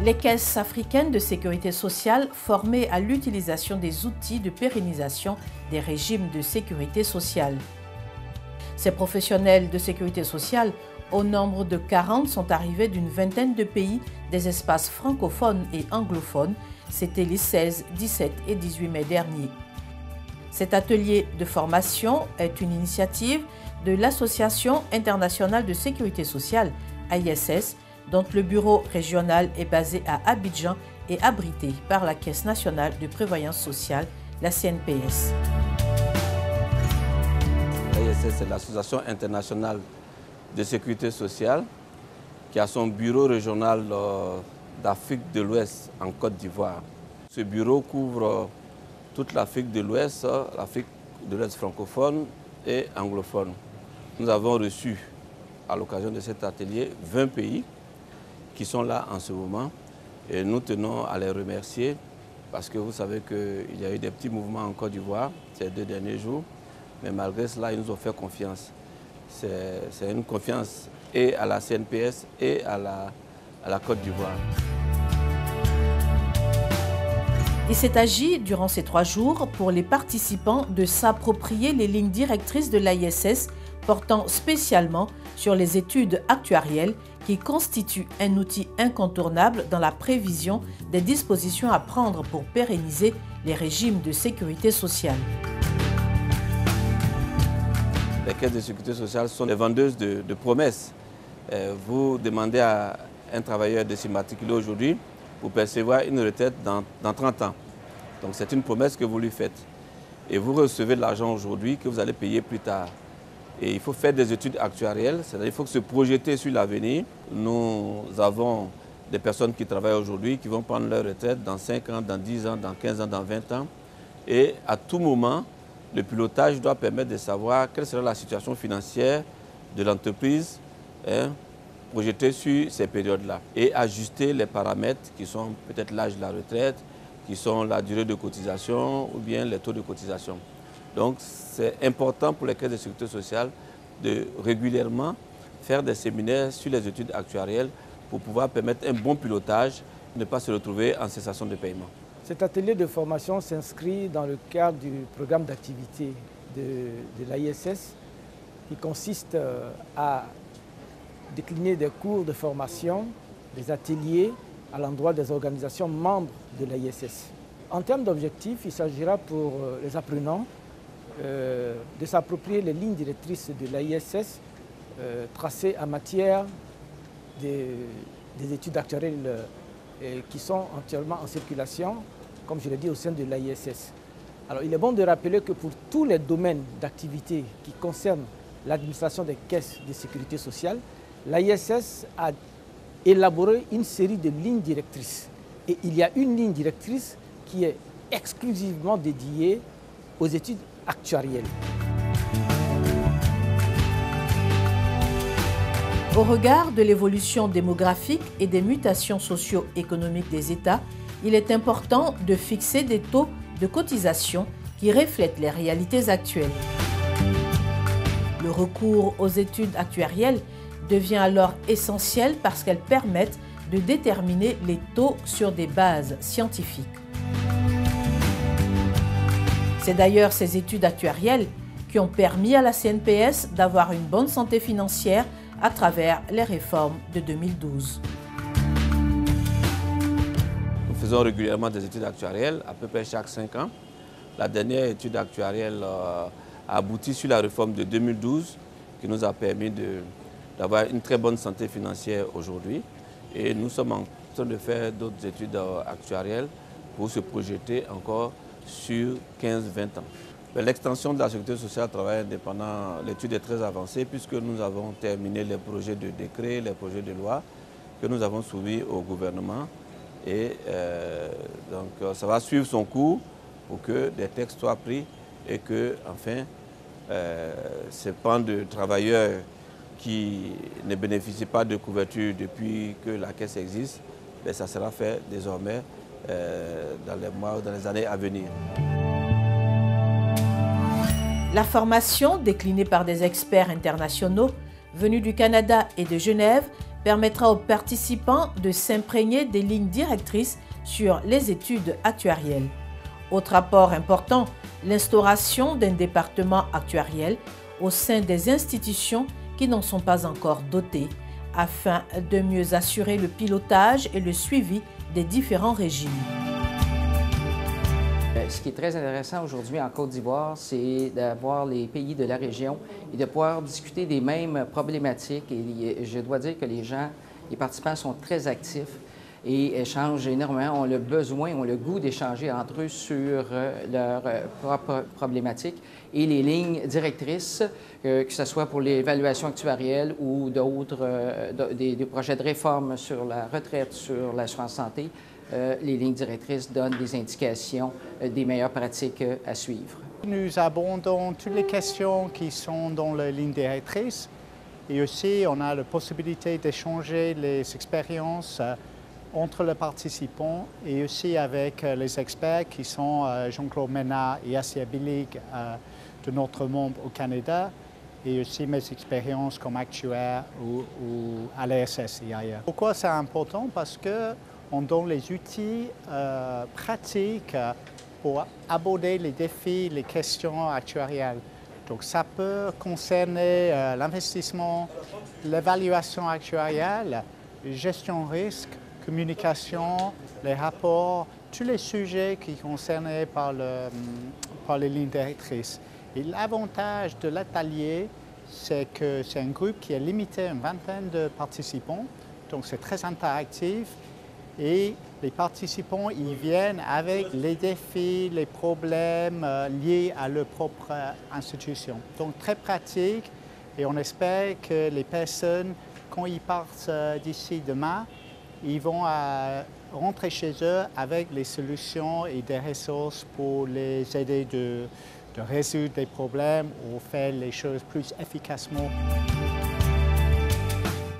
Les caisses africaines de sécurité sociale formées à l'utilisation des outils de pérennisation des régimes de sécurité sociale. Ces professionnels de sécurité sociale, au nombre de 40, sont arrivés d'une vingtaine de pays des espaces francophones et anglophones. C'était les 16, 17 et 18 mai dernier. Cet atelier de formation est une initiative de l'Association internationale de sécurité sociale, AISS, dont le bureau régional est basé à Abidjan et abrité par la Caisse nationale de prévoyance sociale, la CNPS. L'AISS, c'est l'Association internationale de sécurité sociale qui a son bureau régional d'Afrique de l'Ouest en Côte d'Ivoire. Ce bureau couvre toute l'Afrique de l'Ouest francophone et anglophone. Nous avons reçu, à l'occasion de cet atelier, 20 pays qui sont là en ce moment et nous tenons à les remercier parce que vous savez qu'il y a eu des petits mouvements en Côte d'Ivoire ces 2 derniers jours, mais malgré cela, ils nous ont fait confiance. C'est une confiance et à la CNPS et à la Côte d'Ivoire. Il s'est agi, durant ces 3 jours, pour les participants de s'approprier les lignes directrices de l'AISS portant spécialement sur les études actuarielles qui constituent un outil incontournable dans la prévision des dispositions à prendre pour pérenniser les régimes de sécurité sociale. Les caisses de sécurité sociale sont des vendeuses de promesses. Vous demandez à un travailleur de s'immatriculer aujourd'hui pour percevoir une retraite dans 30 ans. Donc c'est une promesse que vous lui faites. Et vous recevez de l'argent aujourd'hui que vous allez payer plus tard. Et il faut faire des études actuarielles, c'est-à-dire qu'il faut se projeter sur l'avenir. Nous avons des personnes qui travaillent aujourd'hui qui vont prendre leur retraite dans 5 ans, dans 10 ans, dans 15 ans, dans 20 ans. Et à tout moment, le pilotage doit permettre de savoir quelle sera la situation financière de l'entreprise projetée sur ces périodes-là et ajuster les paramètres qui sont peut-être l'âge de la retraite, qui sont la durée de cotisation ou bien les taux de cotisation. Donc c'est important pour les caisses de sécurité sociale de régulièrement faire des séminaires sur les études actuarielles pour pouvoir permettre un bon pilotage, ne pas se retrouver en cessation de paiement. Cet atelier de formation s'inscrit dans le cadre du programme d'activité de l'AISS qui consiste à décliner des cours de formation, des ateliers à l'endroit des organisations membres de l'AISS. En termes d'objectifs, il s'agira pour les apprenants de s'approprier les lignes directrices de l'AISS tracées en matière des études actuarielles qui sont actuellement en circulation, comme je l'ai dit, au sein de l'AISS. Alors, il est bon de rappeler que pour tous les domaines d'activité qui concernent l'administration des caisses de sécurité sociale, l'AISS a élaboré une série de lignes directrices. Et il y a une ligne directrice qui est exclusivement dédiée aux études actuarielles. Au regard de l'évolution démographique et des mutations socio-économiques des États, il est important de fixer des taux de cotisation qui reflètent les réalités actuelles. Le recours aux études actuarielles devient alors essentiel parce qu'elles permettent de déterminer les taux sur des bases scientifiques. C'est d'ailleurs ces études actuarielles qui ont permis à la CNPS d'avoir une bonne santé financière à travers les réformes de 2012. Nous faisons régulièrement des études actuarielles, à peu près chaque 5 ans. La dernière étude actuarielle a abouti sur la réforme de 2012 qui nous a permis d'avoir une très bonne santé financière aujourd'hui. Et nous sommes en train de faire d'autres études actuarielles pour se projeter encore sur 15-20 ans. L'extension de la sécurité sociale à travail indépendant, l'étude est très avancée puisque nous avons terminé les projets de décret, les projets de loi que nous avons soumis au gouvernement. Et donc ça va suivre son cours pour que des textes soient pris et que, enfin, ces pans de travailleurs qui ne bénéficient pas de couverture depuis que la caisse existe, mais ça sera fait désormais dans les mois ou dans les années à venir. La formation, déclinée par des experts internationaux venus du Canada et de Genève, permettra aux participants de s'imprégner des lignes directrices sur les études actuarielles. Autre apport important, l'instauration d'un département actuariel au sein des institutions qui n'en sont pas encore dotées, afin de mieux assurer le pilotage et le suivi des différents régimes. Ce qui est très intéressant aujourd'hui en Côte d'Ivoire, c'est d'avoir les pays de la région et de pouvoir discuter des mêmes problématiques. Et je dois dire que les participants sont très actifs et échangent énormément, ont le besoin, ont le goût d'échanger entre eux sur leurs propres problématiques et les lignes directrices, que ce soit pour l'évaluation actuarielle ou d'autres, des projets de réforme sur la retraite, sur l'assurance santé. Les lignes directrices donnent des indications des meilleures pratiques à suivre. Nous abordons toutes les questions qui sont dans les lignes directrices et aussi on a la possibilité d'échanger les expériences entre les participants et aussi avec les experts qui sont Jean-Claude Ménard et Assia Billig de notre membre au Canada et aussi mes expériences comme actuaire ou à l'ASS et ailleurs. Pourquoi c'est important? Parce qu'on donne les outils pratiques pour aborder les défis, les questions actuarielles. Donc ça peut concerner l'investissement, l'évaluation actuarielle, gestion risque, communication, les rapports, tous les sujets qui sont concernés par les lignes directrices. Et l'avantage de l'atelier, c'est que c'est un groupe qui est limité à une vingtaine de participants, donc c'est très interactif et les participants ils viennent avec les défis, les problèmes liés à leur propre institution. Donc très pratique et on espère que les personnes, quand ils partent d'ici demain, ils vont rentrer chez eux avec les solutions et des ressources pour les aider de résoudre des problèmes ou faire les choses plus efficacement.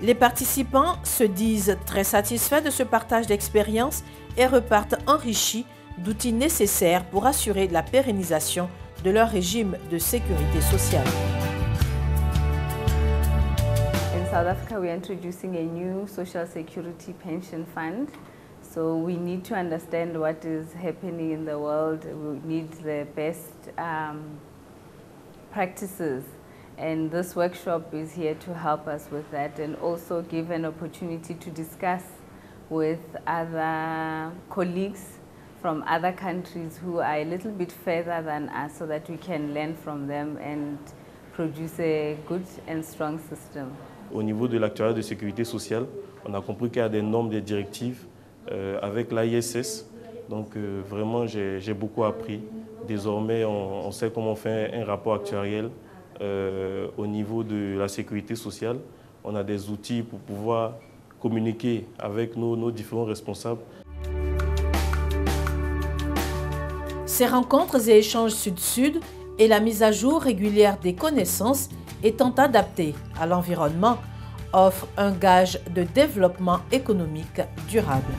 Les participants se disent très satisfaits de ce partage d'expériences et repartent enrichis d'outils nécessaires pour assurer la pérennisation de leur régime de sécurité sociale. In South Africa, we're introducing a new social security pension fund. So we need to understand what is happening in the world. We need the best practices. And this workshop is here to help us with that and also give an opportunity to discuss with other colleagues from other countries who are a little bit further than us so that we can learn from them and produce a good and strong system. Au niveau de l'actuariat de sécurité sociale, on a compris qu'il y a des normes, des directives avec l'AISS. Donc vraiment, j'ai beaucoup appris. Désormais, on sait comment on fait un rapport actuariel au niveau de la sécurité sociale. On a des outils pour pouvoir communiquer avec nos différents responsables. Ces rencontres et échanges sud-sud et la mise à jour régulière des connaissances étant adaptées à l'environnement offrent un gage de développement économique durable.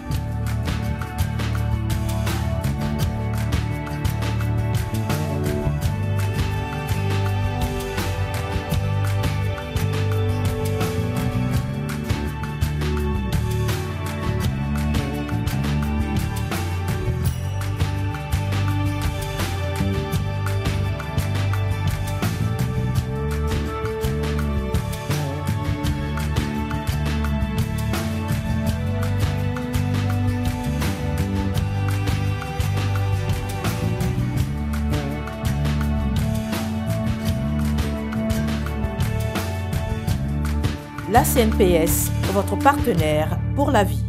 La CNPS, votre partenaire pour la vie.